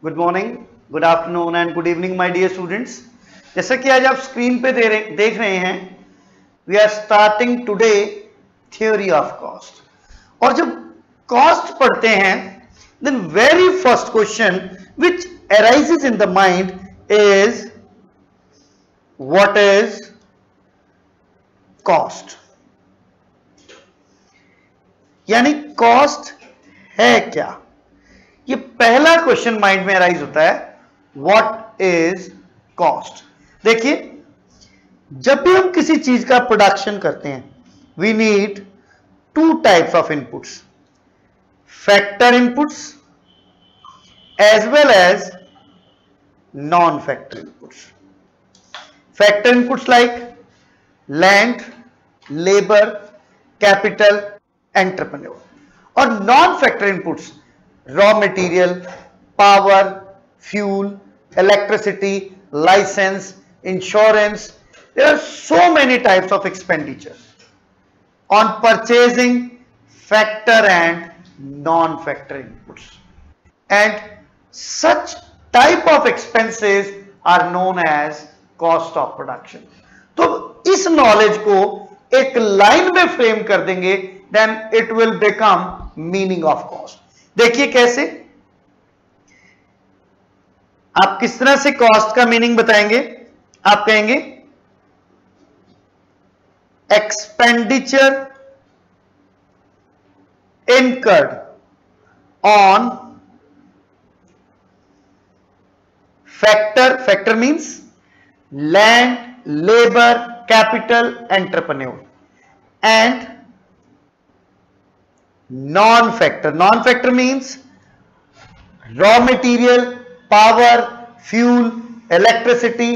Good morning, good afternoon and good evening my dear students. जैसा कि आज आप स्क्रीन पे देख रहे हैं, we are starting today theory of cost. और जब कॉस्ट पढ़ते हैं, then very first question which arises in the mind is what is cost. यानी कॉस्ट है क्या, ये पहला क्वेश्चन माइंड में अराइज होता है, व्हाट इज कॉस्ट। देखिए, जब भी हम किसी चीज का प्रोडक्शन करते हैं, we need two types of inputs, factor inputs as well as non factor inputs. Factor inputs like land, labour, capital, entrepreneur. और non factor inputs raw material, power, fuel, electricity, license, insurance. There are so many types of expenditure on purchasing factor and non-factor inputs, and such type of expenses are known as cost of production. तो इस knowledge को एक line में frame कर देंगे, then it will become meaning of cost. देखिए कैसे आप किस तरह से कॉस्ट का मीनिंग बताएंगे। आप कहेंगे expenditure incurred on factor means land, labour, capital, entrepreneur, and non-factor means raw material, power, fuel, electricity,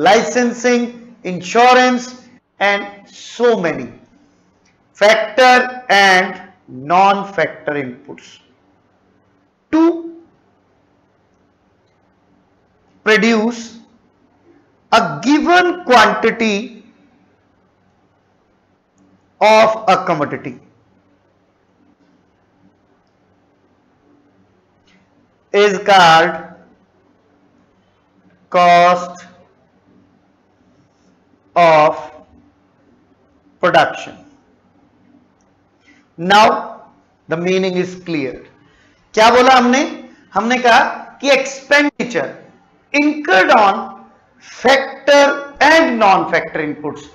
licensing, insurance, and so many factor and non-factor inputs to produce a given quantity of a commodity is called cost of production. Now the meaning is clear. क्या बोला हमने कहा कि expenditure incurred on factor and non-factor inputs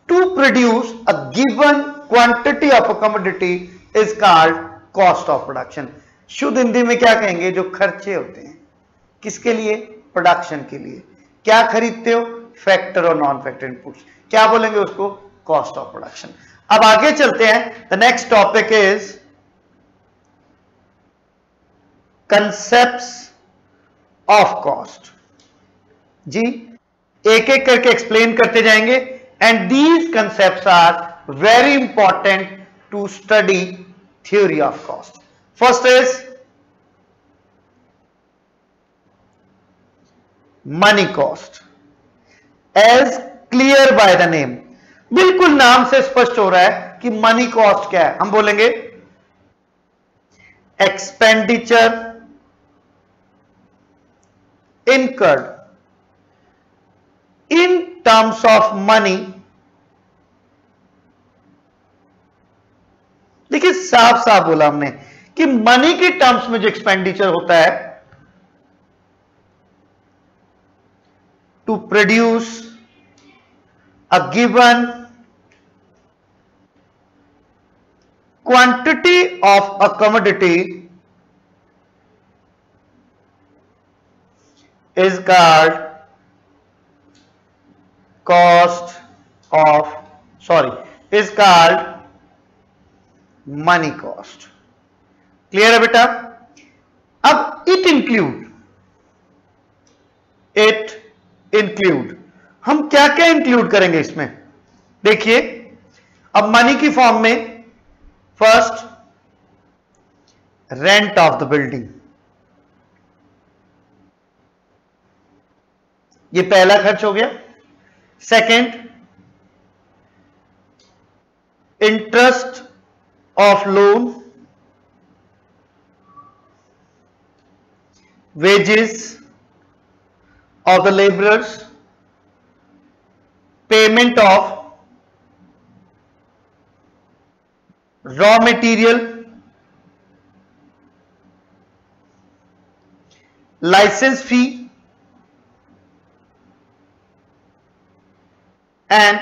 to produce a given quantity of a commodity is called cost of production. शुद्ध हिंदी में क्या कहेंगे, जो खर्चे होते हैं किसके लिए, प्रोडक्शन के लिए। क्या खरीदते हो, फैक्टर और नॉन फैक्टर इनपुट्स, क्या बोलेंगे उसको, कॉस्ट ऑफ प्रोडक्शन। अब आगे चलते हैं, the next topic is concepts of cost. जी, एक एक करके एक्सप्लेन करते जाएंगे, and these concepts are very important to study theory of cost. First is money cost. As clear by the name, बिल्कुल नाम से स्पष्ट हो रहा है कि मनी कॉस्ट क्या है। हम बोलेंगे expenditure incurred in terms of money। देखिए, साफ साफ बोला हमने कि मनी के टर्म्स में जो एक्सपेंडिचर होता है to produce a given quantity of a commodity is called is called money cost. Clear है बेटा। अब इट इंक्लूड हम क्या क्या इंक्लूड करेंगे इसमें, देखिए। अब मनी की फॉर्म में first rent of the building, ये पहला खर्च हो गया। Second, interest of loan, wages of the laborers, payment of raw material, license fee, and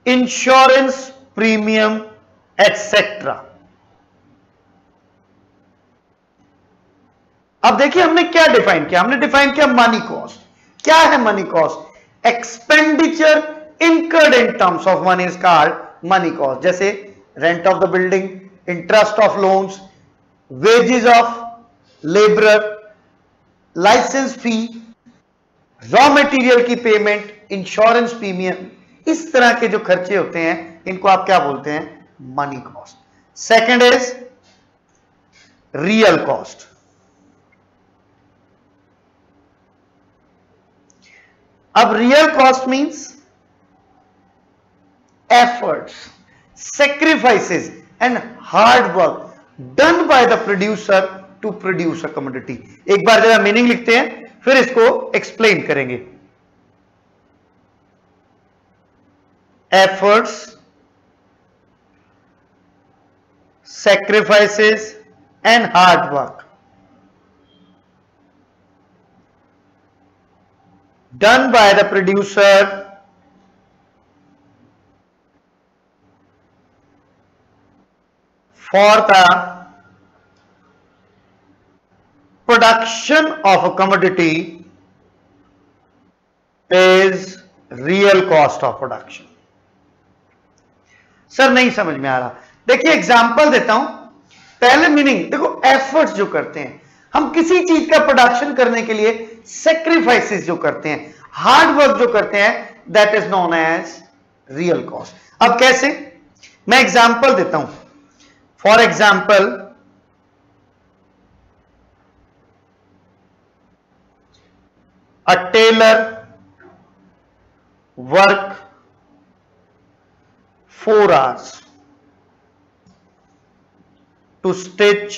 insurance premium etcetera. अब देखिए हमने क्या डिफाइन किया, हमने डिफाइन किया मनी कॉस्ट। क्या है money cost? Expenditure incurred in terms of money is called money cost. जैसे rent of the building, interest of loans, wages of labourer, licence fee, raw material की पेमेंट, इंश्योरेंस प्रीमियम, इस तरह के जो खर्चे होते हैं इनको आप क्या बोलते हैं? Money cost. Second is real cost. अब real cost means efforts, sacrifices and hard work done by the producer to produce a commodity। एक बार जरा मीनिंग लिखते हैं फिर इसको एक्सप्लेन करेंगे। efforts, sacrifices and hard work done by the producer for the production of a commodity is real cost of production। Sir नहीं समझ में आ रहा, देखिए एग्जांपल देता हूं। पहले मीनिंग देखो, एफर्ट्स जो करते हैं हम किसी चीज का प्रोडक्शन करने के लिए, सेक्रीफाइसेस जो करते हैं, हार्ड वर्क जो करते हैं, that is known as real cost. अब कैसे? मैं एग्जांपल देता हूं। For example, a tailor work 4 hours to stitch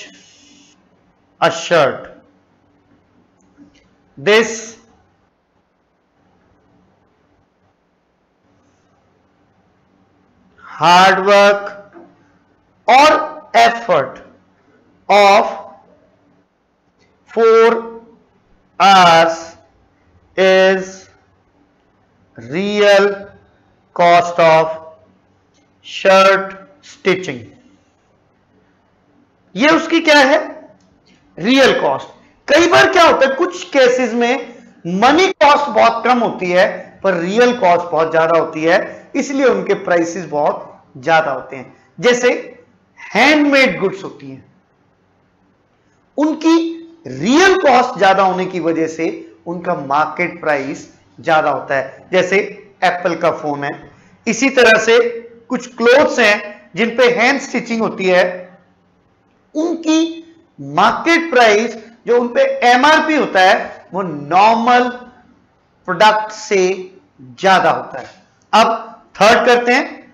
a shirt। This hard work or effort of 4 hours is real cost of shirt stitching. ये उसकी क्या है? Real cost. कई बार क्या होता है, कुछ केसेस में मनी कॉस्ट बहुत कम होती है पर रियल कॉस्ट बहुत ज्यादा होती है, इसलिए उनके प्राइसेस बहुत ज्यादा होते हैं। जैसे हैंडमेड गुड्स होती हैं, उनकी रियल कॉस्ट ज्यादा होने की वजह से उनका मार्केट प्राइस ज्यादा होता है। जैसे एप्पल का फोन है, इसी तरह से कुछ क्लोथ्स हैं जिन पे हैंड स्टिचिंग होती है, उनकी मार्केट प्राइस जो उन पे एमआरपी होता है वो नॉर्मल प्रोडक्ट से ज्यादा होता है। अब थर्ड करते हैं,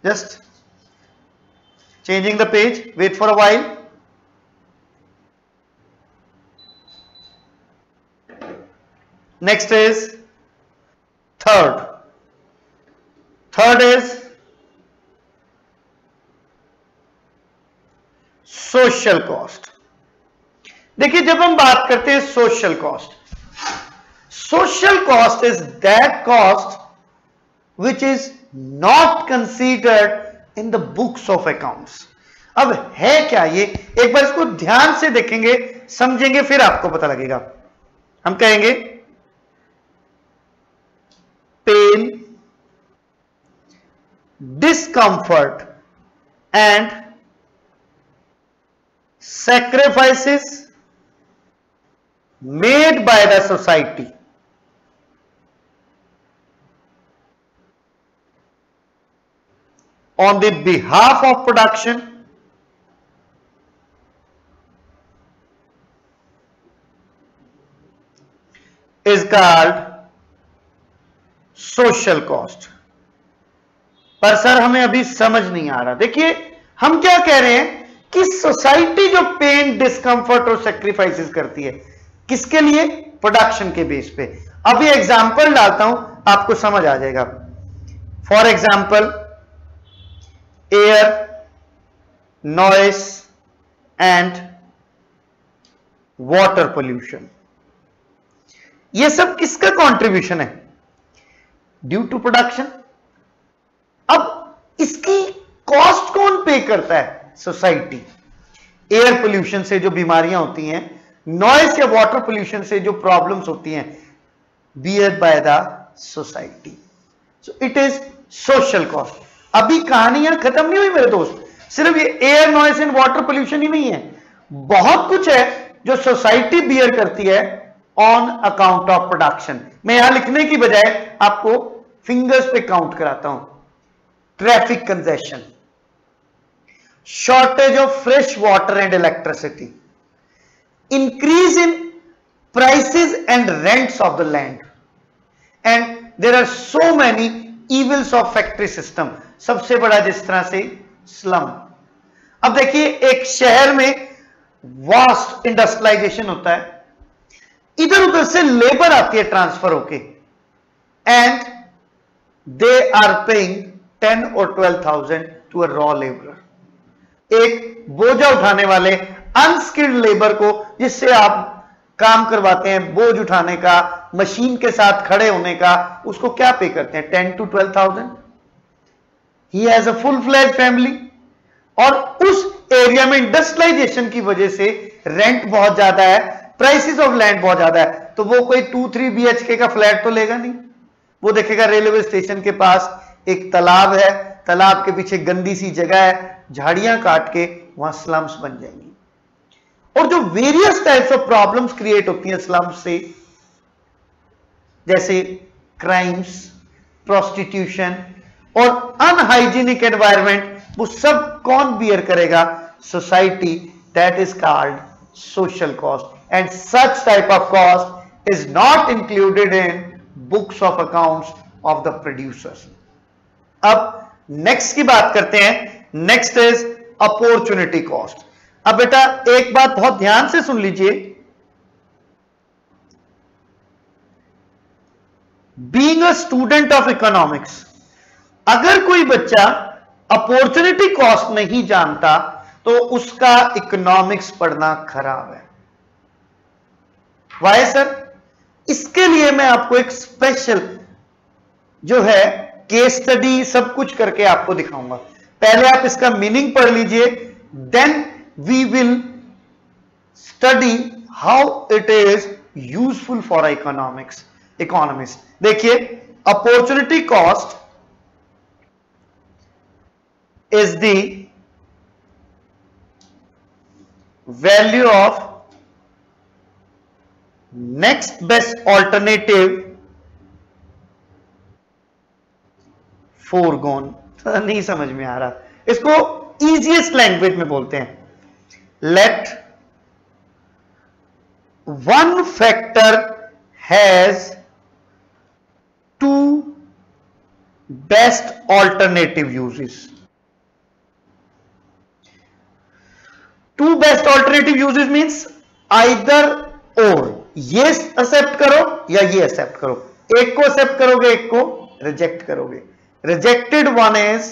just changing the page, wait for a while. Next is third is social cost. देखिए जब हम बात करते हैं social cost is that cost which is not considered in the books of accounts. अब है क्या ये, एक बार इसको ध्यान से देखेंगे, समझेंगे, फिर आपको पता लगेगा। हम कहेंगे pen, discomfort and sacrifices made by the society on the behalf of production is called social cost। पर सर हमें अभी समझ नहीं आ रहा। देखिए हम क्या कह रहे हैं कि सोसाइटी जो पेन, डिस्कंफर्ट और सेक्रीफाइसेस करती है, किसके लिए? प्रोडक्शन के बेस पे। अभी एग्जांपल डालता हूं, आपको समझ आ जाएगा। For example, air, noise and water pollution, ये सब किसका कंट्रीब्यूशन है? Due to production. अब इसकी कॉस्ट कौन पे करता है? सोसाइटी। एयर पोल्यूशन से जो बीमारियां होती हैं, नॉइस या वाटर पोल्यूशन से जो प्रॉब्लम्स होती हैं, bear by the society. So it is social cost. अभी कहानियां खत्म नहीं हुई मेरे दोस्त, सिर्फ ये air, noise and water pollution ही नहीं है, बहुत कुछ है जो सोसाइटी बियर करती है ऑन अकाउंट ऑफ प्रोडक्शन। मैं यहां लिखने की बजाय आपको फिंगर्स पे काउंट कराता हूं। Traffic congestion, shortage of fresh water and electricity, increase in prices and rents of the land, and there are so many evils of factory system। सबसे बड़ा जिस तरह से स्लम। अब देखिए, एक शहर में वास्ट इंडस्ट्रियलाइजेशन होता है, इधर उधर से लेबर आती है ट्रांसफर होके, and they are paying 10 or 12,000 to a raw labourer. एक बोझा उठाने वाले अनस्किल्ड लेबर को, जिससे आप काम करवाते हैं, बोझ उठाने का, मशीन के साथ खड़े होने का, उसको क्या पे करते हैं? 10 to 12,000। He has a full fledge family. और उस एरिया में इंडस्ट्रियलाइजेशन की वजह से रेंट बहुत ज्यादा है, प्राइसेस ऑफ लैंड बहुत ज्यादा है, तो वो कोई 2-3 BHK का फ्लैट तो लेगा नहीं। वो देखेगा रेलवे स्टेशन के पास एक तालाब है, तालाब के पीछे गंदी सी जगह है, झाड़ियां काट के वहां स्लम्स बन जाएंगी। और जो various types of problems create होती हैं स्लम्स से, जैसे क्राइम्स, प्रोस्टिट्यूशन और अनहाइजीनिक एनवायरनमेंट, वो सब कौन बियर करेगा? Society. That is called social cost, and such type of cost is not included in books of accounts of the producers. अब नेक्स्ट की बात करते हैं। Next is opportunity cost. अब बेटा एक बात बहुत ध्यान से सुन लीजिए, being a student of economics, अगर कोई बच्चा अपॉर्चुनिटी कॉस्ट नहीं जानता तो उसका इकोनॉमिक्स पढ़ना खराब है। Why sir? इसके लिए मैं आपको एक स्पेशल जो है केस स्टडी सब कुछ करके आपको दिखाऊंगा। पहले आप इसका मीनिंग पढ़ लीजिए, then we will study how it is useful for economist. देखिए, opportunity cost is the value of next best alternative forgone. नहीं समझ में आ रहा, इसको इजीएस्ट लैंग्वेज में बोलते हैं, let one factor has two best alternative uses. Two best alternative uses means either or, ये एक्सेप्ट करो या ये एक्सेप्ट करो। एक को एक्सेप्ट करोगे, एक को रिजेक्ट करोगे। Rejected one is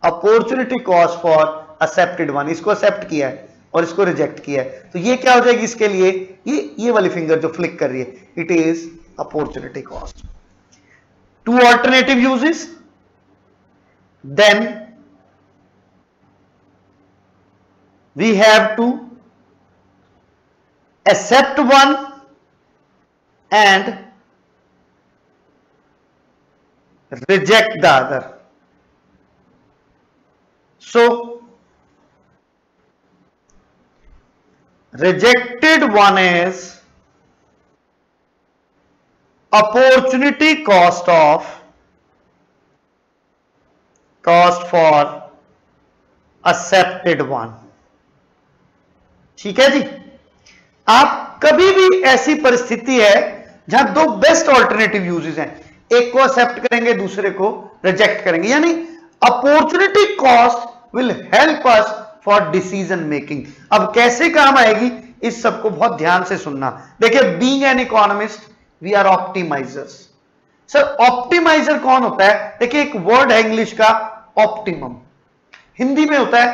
opportunity cost for accepted one. इसको एक्सेप्ट किया है और इसको रिजेक्ट किया है, तो ये क्या हो जाएगी इसके लिए? ये वाली फिंगर जो फ्लिक कर रही है, it is opportunity cost. Two alternative uses, then we have to accept one and reject the other. So rejected one is opportunity cost for accepted one. ठीक है जी। आप कभी भी ऐसी परिस्थिति है जहां दो बेस्ट ऑल्टरनेटिव यूजेस हैं, एक को एक्सेप्ट करेंगे, दूसरे को रिजेक्ट करेंगे, यानी opportunity cost will help us for decision making. अब कैसे काम आएगी, इस सबको बहुत ध्यान से सुनना। देखिए, being an economist we are optimisers. Sir optimiser कौन होता है? देखिए, एक वर्ड है इंग्लिश का ऑप्टिमम, हिंदी में होता है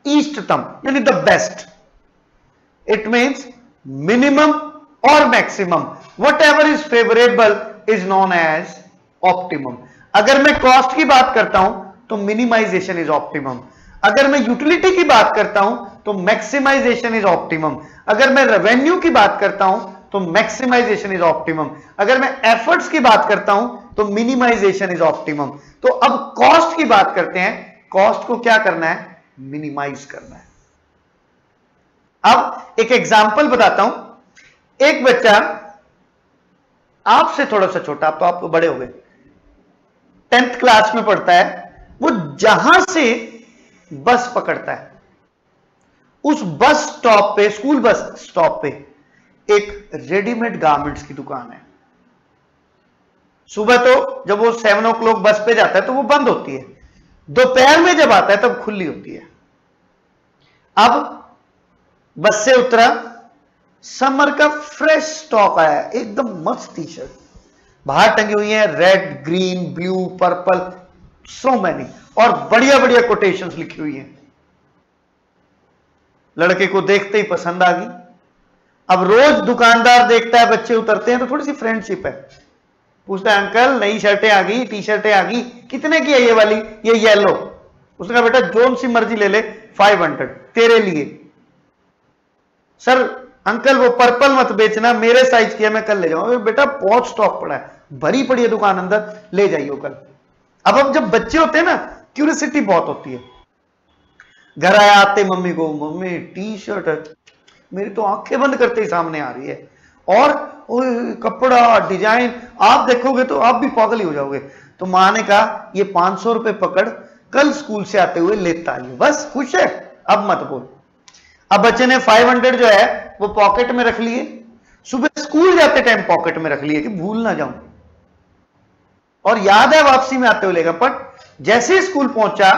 इष्टतम, यानी the best. It means minimum और maximum, whatever is favourable is known as optimum. अगर मैं कॉस्ट की बात करता हूं तो मिनिमाइजेशन इज ऑप्टिमम। अगर मैं यूटिलिटी की बात करता हूं तो मैक्सिमाइजेशन इज ऑप्टिमम। अगर मैं रेवेन्यू की बात करता हूं तो मैक्सिमाइजेशन इज ऑप्टिमम। अगर मैं एफर्ट्स की बात करता हूं तो मिनिमाइजेशन इज ऑप्टिमम। तो अब कॉस्ट की बात करते हैं, कॉस्ट को क्या करना है? मिनिमाइज करना है। अब एक एग्जांपल बताता हूं। एक बच्चा आपसे थोड़ा सा छोटा, आप तो आपको बड़े हो गए, 10th क्लास में पढ़ता है। वो जहां से बस पकड़ता है, उस बस स्टॉप पे, स्कूल बस स्टॉप पे एक रेडीमेड गारमेंट्स की दुकान है। सुबह तो जब वो 7 o'clock बस पे जाता है तो वो बंद होती है, दोपहर में जब आता है तब खुली होती है। अब बस से उतरा, समर का फ्रेश स्टॉक आया, एकदम मस्त टी शर्ट बाहर टंगी हुई है, red, green, blue, purple, so many, और बढ़िया बढ़िया कोटेशंस लिखी हुई हैं। लड़के को देखते ही पसंद आ गई। अब रोज दुकानदार देखता है बच्चे उतरते हैं तो थोड़ी सी फ्रेंडशिप है, पूछता है अंकल नई शर्टें आ गई, टी शर्टें आ गई, कितने की है ये वाली? ये येलो। उसने कहा बेटा जोन सी मर्जी ले ले, 500 तेरे लिए। सर अंकल वो पर्पल मत बेचना, मेरे साइज की है, मैं कल ले जाऊंगा। बेटा बहुत स्टॉक पड़ा है, भरी पड़ी है दुकान अंदर, ले जाइए कल। अब जब बच्चे होते हैं ना, क्यूरियोसिटी बहुत होती है। घर आया आते मम्मी को, मम्मी टी शर्ट है, मेरी तो आंखें बंद करते ही सामने आ रही है, और कपड़ा डिजाइन आप देखोगे तो आप भी पागल ही हो जाओगे। तो मां ने कहा ये 500 रुपए पकड़, कल स्कूल से आते हुए लेता आइए, बस खुश है, अब मत बोल। अब बच्चे ने 500 जो है वो पॉकेट में रख लिए, सुबह स्कूल जाते टाइम पॉकेट में रख लिए कि भूल ना जाऊं, और याद है वापसी में आते हुए लेगा। पर जैसे स्कूल पहुंचा,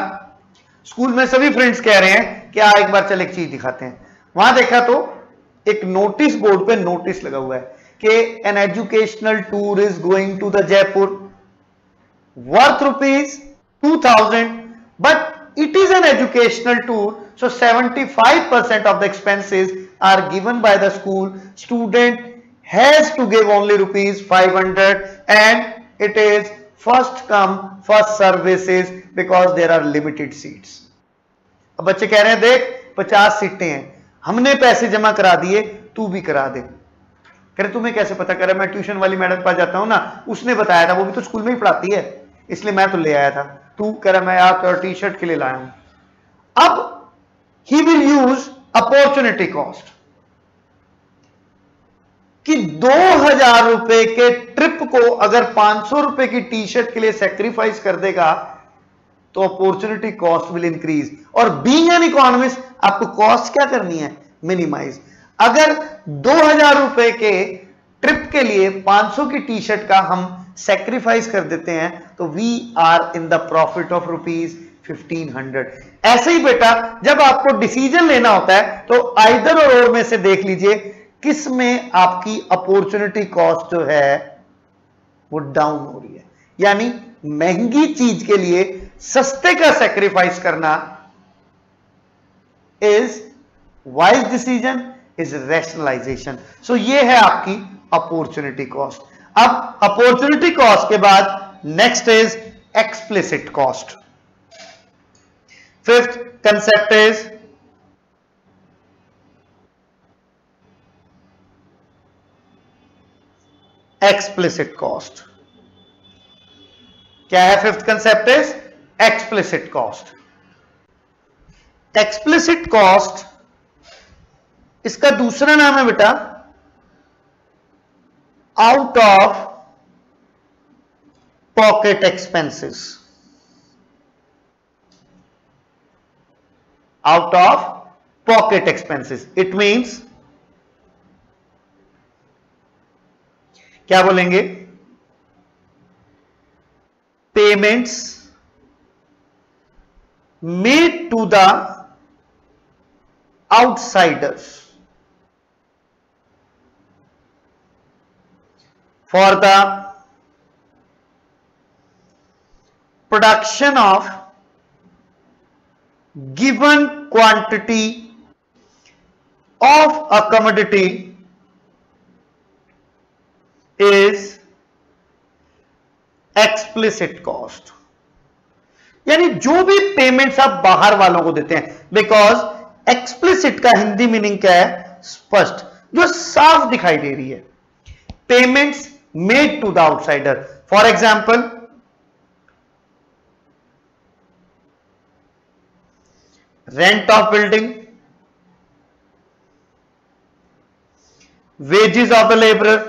स्कूल में सभी फ्रेंड्स कह रहे हैं कि एक बार चल एक चीज दिखाते हैं। वहां देखा तो एक नोटिस बोर्ड पे नोटिस लगा हुआ है कि an educational tour is going to the Jaipur, worth ₹2000, but it is an educational tour, so 75% of the expenses are given by the school. Student has to give only ₹500 and it is first come first services because there are limited seats. अब बच्चे कह रहे हैं देख 50 सीटें हैं, हमने पैसे जमा करा दिए, तू भी करा दे। कह रहे तुम्हें कैसे पता? कह रहे मैं ट्यूशन वाली मैडम के पास जाता हूं ना, उसने बताया था, वो भी तो स्कूल में ही पढ़ाती है, इसलिए मैं तो ले आया था। तू कह रहा मैं यार टी शर्ट के लिए लाया हूं। अब he will use opportunity cost कि 2000 रुपए के ट्रिप को अगर 500 रुपए की टी शर्ट के लिए सेक्रीफाइस कर देगा तो अपॉर्चुनिटी कॉस्ट विल इंक्रीज। और बीइंग एन इकोनॉमिस्ट आपको कॉस्ट क्या करनी है? मिनिमाइज। अगर 2000 रुपए के ट्रिप के लिए 500 की टी शर्ट का हम सेक्रीफाइस कर देते हैं तो we are in the profit of ₹1500। ऐसे ही बेटा जब आपको डिसीजन लेना होता है तो आइदर और में से देख लीजिए किस में आपकी अपॉर्चुनिटी कॉस्ट जो है वो डाउन हो रही है। यानी महंगी चीज के लिए सस्ते का सेक्रीफाइस करना is wise decision, is rationalisation. So ये है आपकी अपॉर्चुनिटी कॉस्ट। अब अपॉर्चुनिटी कॉस्ट के बाद next is explicit cost. Fifth concept is explicit cost. क्या है? Fifth concept is explicit cost. Explicit cost इसका दूसरा नाम है बेटा out of pocket expenses. Out of pocket expenses. It means क्या बोलेंगे? Payments made to the outsiders for the production of given quantity of a commodity is explicit cost। यानी जो भी पेमेंट्स आप बाहर वालों को देते हैं, बिकॉज एक्सप्लिसिट का हिंदी मीनिंग क्या है? स्पष्ट, जो साफ दिखाई दे रही है। Payments made to the outsider, for example rent of building, wages of the laborer,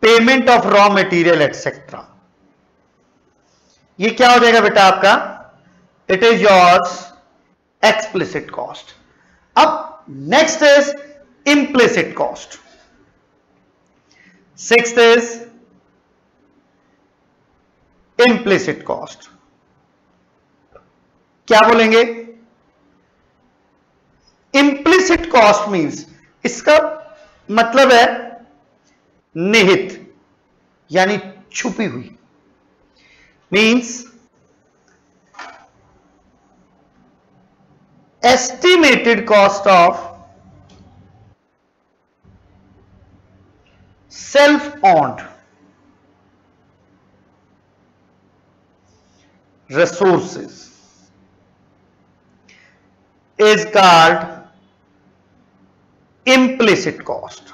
payment of raw material etc। ये क्या हो जाएगा बेटा आपका? It is yours explicit cost. अब next is implicit cost. Sixth is implicit cost. क्या बोलेंगे? Implicit cost means, इसका मतलब है निहित यानी छुपी हुई। Means estimated cost of self owned resources is called implicit cost।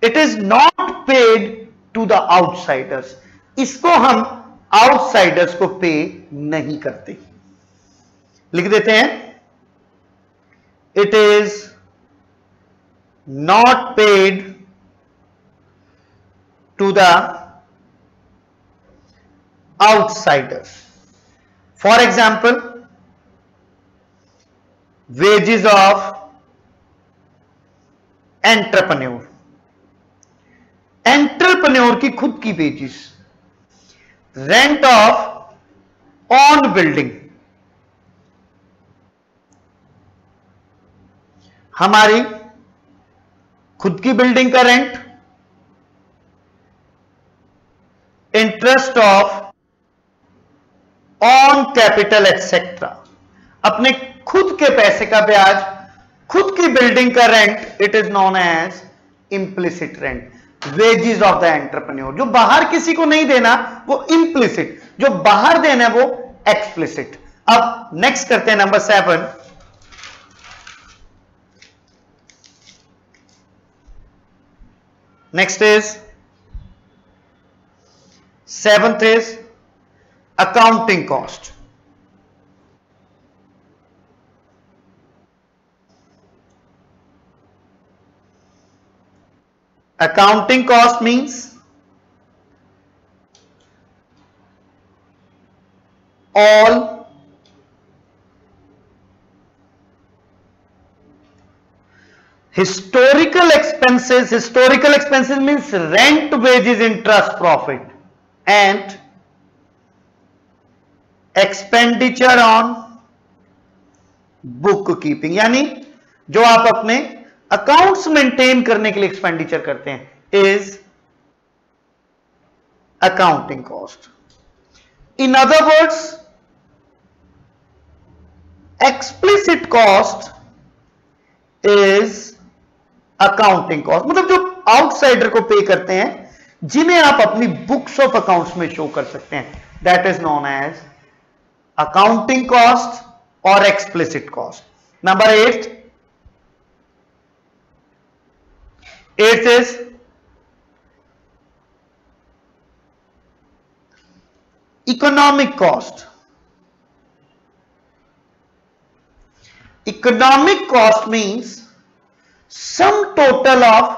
it is not paid to the outsiders। इसको हम outsiders को पे नहीं करते। लिख देते हैं, it is not paid to the outsiders। for example, wages of entrepreneur, entrepreneur की खुद की wages, rent of on building, हमारी खुद की बिल्डिंग का rent, interest of on capital etcetera, अपने खुद के पैसे का ब्याज, खुद की बिल्डिंग का rent, it is known as implicit rent. Wages of the entrepreneur, जो बाहर किसी को नहीं देना वो इम्प्लिसिट, जो बाहर देना है वो एक्सप्लिसिट। अब नेक्स्ट करते हैं number 7। Next is 7th is accounting cost. Accounting cost means all historical expenses, historical expenses means rent, wages, interest, profit and expenditure on bookkeeping, यानी जो आप अपने अकाउंट्स मेंटेन करने के लिए एक्सपेंडिचर करते हैं is accounting cost. In other words, explicit cost is accounting cost, मतलब जो आउटसाइडर को पे करते हैं, जिन्हें आप अपनी बुक्स ऑफ अकाउंट्स में शो कर सकते हैं, that is known as accounting cost और explicit cost. Number 8 is economic cost। economic cost means sum total of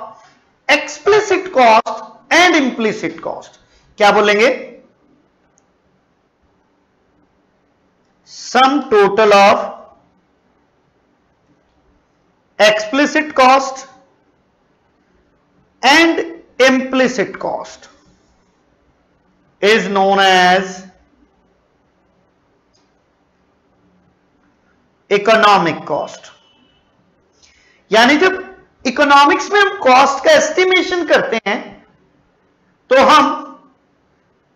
explicit cost and implicit cost। क्या बोलेंगे? sum total of explicit cost and implicit cost is known as economic cost. यानी जब economics में हम cost का estimation करते हैं तो हम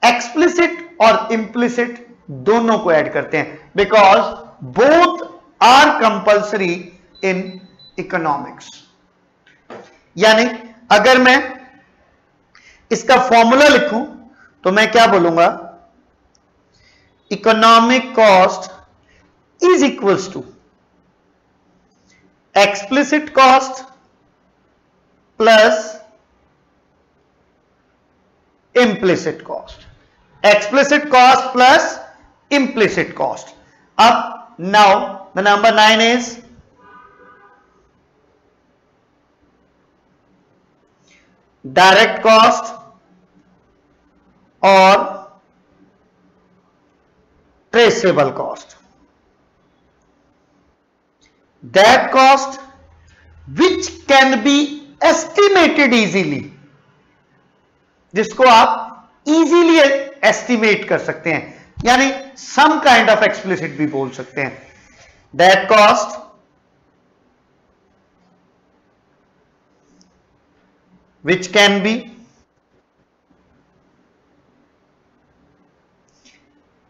एक्सप्लिसिट और इंप्लिसिट दोनों को ऐड करते हैं, because both are compulsory in economics. यानी अगर मैं इसका फॉर्मूला लिखूं तो मैं क्या बोलूंगा, economic cost is equals to explicit cost plus implicit cost, explicit cost plus implicit cost. Up now the number 9 is direct cost or traceable cost. That cost which can be estimated easily, जिसको आप easily estimate कर सकते हैं, यानी some kind of explicit भी बोल सकते हैं। That cost which can be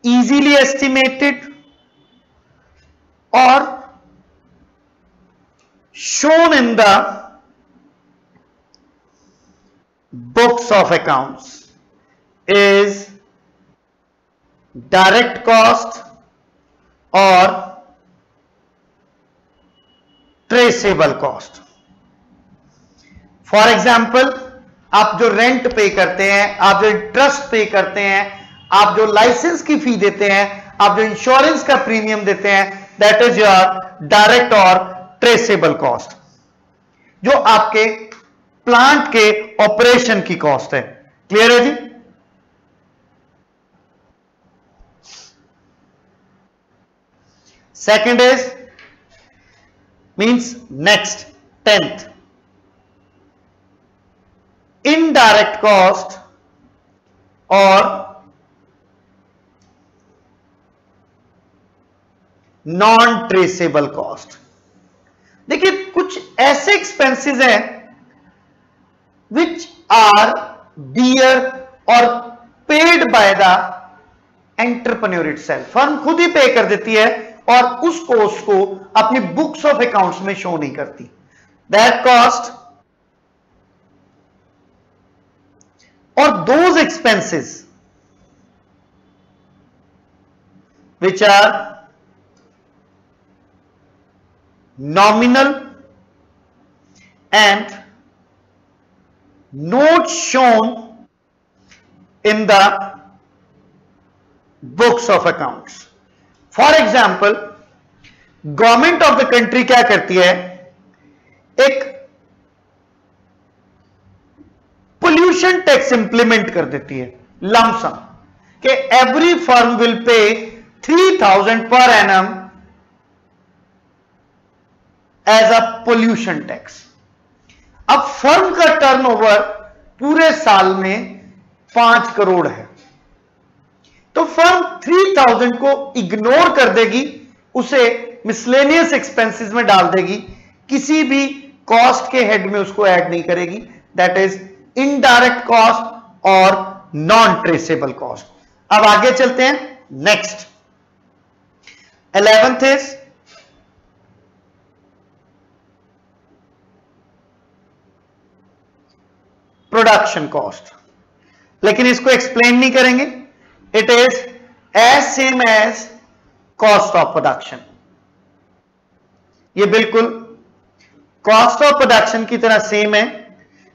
easily estimated or shown in the books of accounts is direct cost or traceable cost. For example, आप जो रेंट पे करते हैं, आप जो इंटरेस्ट पे करते हैं, आप जो लाइसेंस की फी देते हैं, आप जो इंश्योरेंस का प्रीमियम देते हैं, दैट इज योर डायरेक्ट और ट्रेसेबल कॉस्ट, जो आपके प्लांट के ऑपरेशन की कॉस्ट है। क्लियर है जी? Second is means next 10th indirect cost और नॉन ट्रेसेबल कॉस्ट। देखिए कुछ ऐसे एक्सपेंसेस हैं विच आर बियर और paid by the entrepreneur itself. Firm खुद ही पे कर देती है और उस कॉस्ट को अपनी बुक्स ऑफ अकाउंट्स में शो नहीं करती। दैट कॉस्ट और those expenses which are nominal and not shown in the books of accounts. For example, government of the country क्या करती है, एक पोल्यूशन टैक्स इंप्लीमेंट कर देती है लमसम कि every firm will pay 3000 per annum as a pollution tax. अब firm का टर्नओवर पूरे साल में 5 करोड़ है, तो फर्म 3000 को इग्नोर कर देगी, उसे मिसलेनियस एक्सपेंसेस में डाल देगी, किसी भी कॉस्ट के हेड में उसको ऐड नहीं करेगी। दैट इज इनडायरेक्ट कॉस्ट और नॉन ट्रेसेबल कॉस्ट। अब आगे चलते हैं next 11th is production cost, लेकिन इसको एक्सप्लेन नहीं करेंगे। It is as same as cost of production. ये बिल्कुल कॉस्ट ऑफ प्रोडक्शन की तरह सेम है।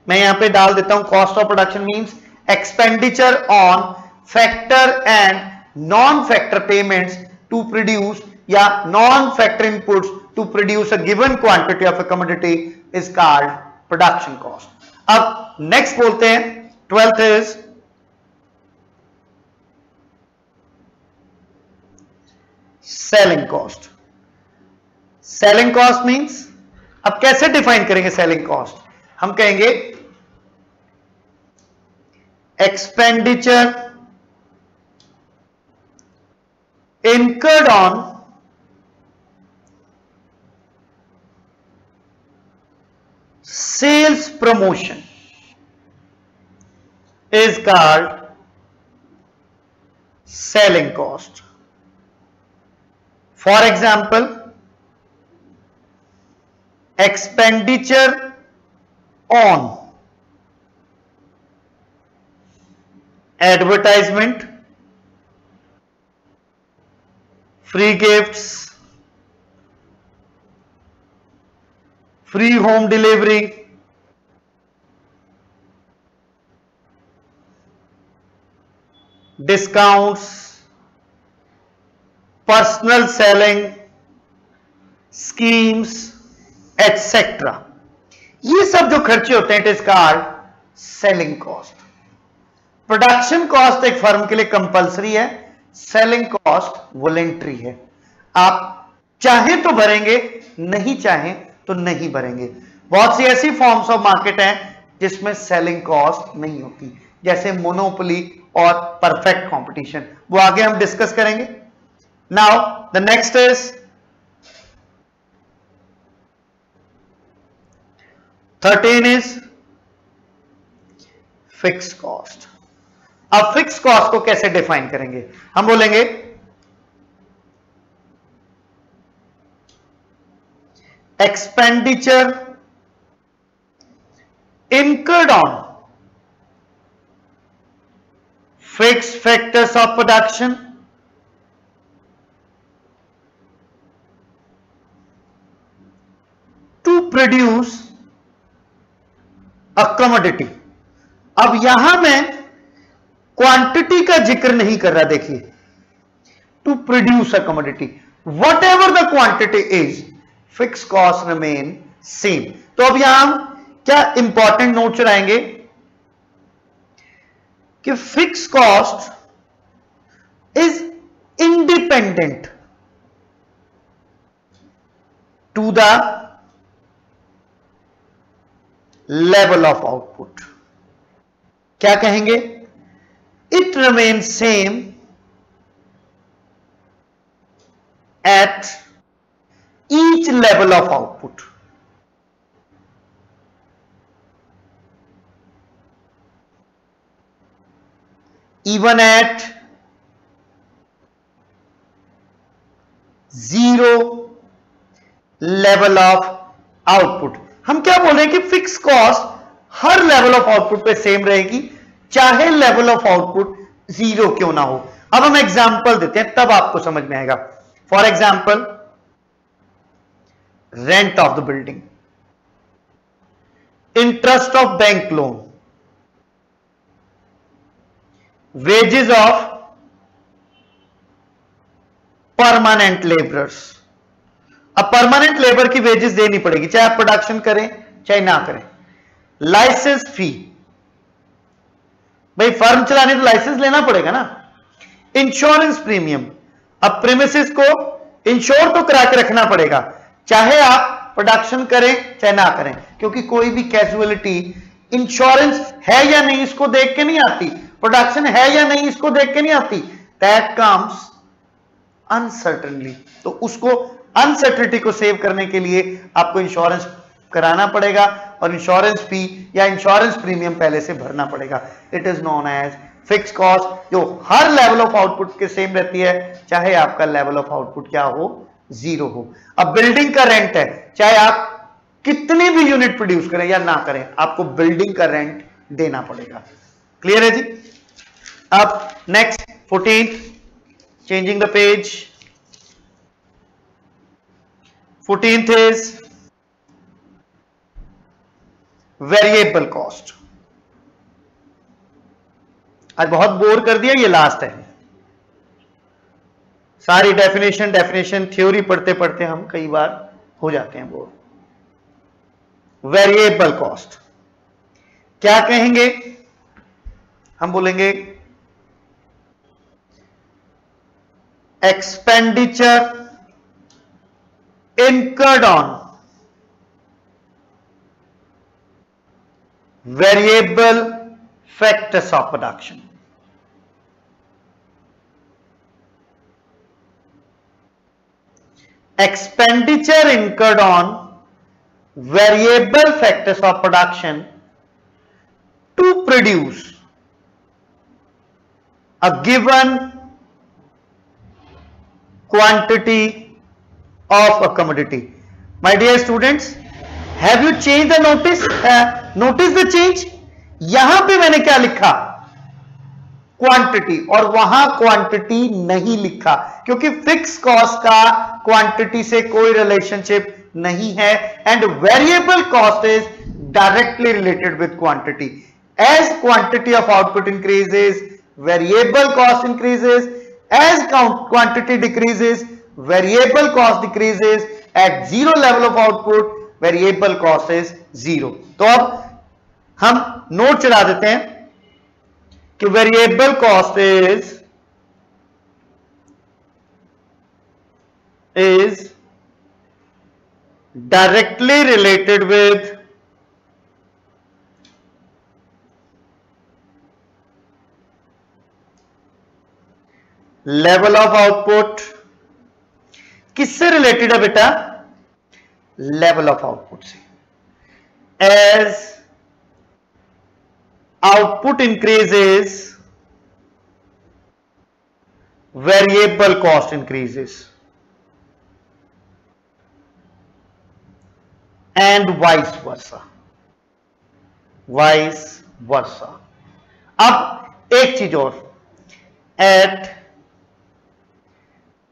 मैं यहां पे डाल देता हूं cost of production means expenditure on factor and non factor payments to produce या non factor inputs to produce a given quantity of a commodity is called production cost. अब नेक्स्ट बोलते हैं 12th is selling cost. Selling cost means, अब कैसे define करेंगे selling cost? हम कहेंगे expenditure incurred on sales promotion is called selling cost. For example, expenditure on advertisement, free gifts, free home delivery, discounts, personal selling, schemes, etc. ये सब जो खर्चे होते हैं it is called selling cost. Production cost एक firm के लिए compulsory है, सेलिंग कॉस्ट वॉलेंट्री है. आप चाहें तो भरेंगे, नहीं चाहें तो नहीं भरेंगे. बहुत सी ऐसी फॉर्म्स ऑफ मार्केट हैं जिसमें सेलिंग कॉस्ट नहीं होती, जैसे मोनोपोली और परफेक्ट कंपटीशन. वो आगे हम डिस्कस करेंगे. Now the next is 13 is fix cost. अब फिक्स कॉस्ट को कैसे डिफाइन करेंगे? हम बोलेंगे expenditure incurred on fixed factors of production to produce a commodity. अब यहां मैं क्वांटिटी का जिक्र नहीं कर रहा. देखिए, to produce a commodity, whatever the quantity is, fix cost remain same. तो अब यहां हम क्या इंपॉर्टेंट नोट चलाएंगे कि fix cost is independent to the level of output. क्या कहेंगे? It remain same at each level of output. even at zero level of output. हम क्या बोल रहे हैं कि fix cost her level of output पे सेम रहेगी, चाहे लेवल ऑफ आउटपुट जीरो क्यों ना हो. अब हम एग्जांपल देते हैं, तब आपको समझ में आएगा. For example, rent of the building, interest of bank loan, wages of permanent labourers. अब परमानेंट लेबर की वेजेस देनी पड़ेगी, चाहे आप प्रोडक्शन करें चाहे ना करें. लाइसेंस फी, भाई फर्म चलाने तो लाइसेंस लेना पड़ेगा ना. इंश्योरेंस प्रीमियम, अब प्रीमिसेस को इंश्योर तो करा के रखना पड़ेगा, चाहे आप प्रोडक्शन करें चाहे ना करें, क्योंकि कोई भी कैजुअलिटी इंश्योरेंस है या नहीं इसको देख के नहीं आती, प्रोडक्शन है या नहीं इसको देख के नहीं आती. That comes uncertainly. तो उसको अनसर्टनिटी को सेव करने के लिए आपको इंश्योरेंस कराना पड़ेगा और इंश्योरेंस फी या इंश्योरेंस प्रीमियम पहले से भरना पड़ेगा. It is known as fix cost, जो हर लेवल ऑफ आउटपुट के सेम रहती है, चाहे आपका लेवल ऑफ आउटपुट क्या हो, जीरो हो. अब बिल्डिंग का रेंट है, चाहे आप कितनी भी यूनिट प्रोड्यूस करें या ना करें, आपको बिल्डिंग का रेंट देना पड़ेगा. क्लियर है जी? अब next 14th, changing the page. 14th is variable cost. आज बहुत बोर कर दिया, ये लास्ट है. सारी डेफिनेशन थ्योरी पढ़ते पढ़ते हम कई बार हो जाते हैं बोर. वेरिएबल कॉस्ट क्या कहेंगे? हम बोलेंगे expenditure incurred on variable factors of production. Expenditure incurred on variable factors of production to produce a given quantity of a commodity. My dear students, have you changed the notice? Notice the change. यहां पे मैंने क्या लिखा? Quantity, और वहां quantity नहीं लिखा क्योंकि फिक्स कॉस्ट का क्वांटिटी से कोई रिलेशनशिप नहीं है, and variable cost is directly related with quantity. As quantity of output increases, variable cost increases. As quantity decreases, variable cost decreases. At zero level of output, variable cost is zero. तो अब हम note चला देते हैं कि variable cost is directly related with level of output. किससे related है बेटा? लेवल ऑफ आउटपुट से. As output increases, variable cost increases, and vice versa. Vice versa. अब एक चीज और, at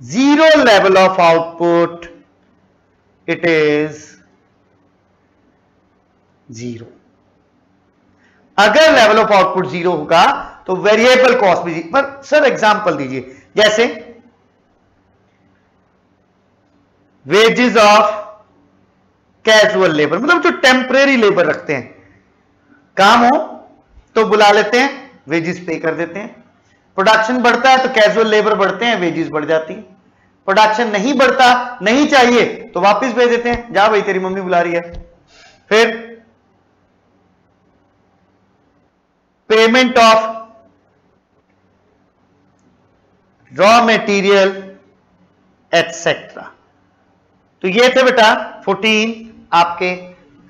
zero level of output it is zero. अगर level of output zero होगा तो वेरिएबल कॉस्ट भी जीरो. पर सर एग्जांपल दीजिए, जैसे वेजेस ऑफ कैजुअल लेबर, मतलब जो टेम्परेरी लेबर रखते हैं, काम हो तो बुला लेते हैं, वेजेस पे कर देते हैं. प्रोडक्शन बढ़ता है तो कैजुअल लेबर बढ़ते हैं, वेजेस बढ़ जाती है. प्रोडक्शन नहीं बढ़ता, नहीं चाहिए तो वापस भेज देते हैं, जा भाई तेरी मम्मी बुला रही है. फिर payment of raw material etcetera. तो ये थे बेटा 14 आपके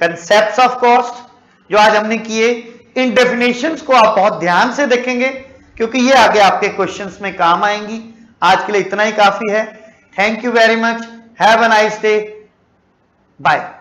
कंसेप्ट्स ऑफ कॉस्ट जो आज हमने किए. इन डेफिनेशंस को आप बहुत ध्यान से देखेंगे क्योंकि ये आगे आपके क्वेश्चंस में काम आएंगी. आज के लिए इतना ही काफी है. Thank you very much. Have a nice day. Bye.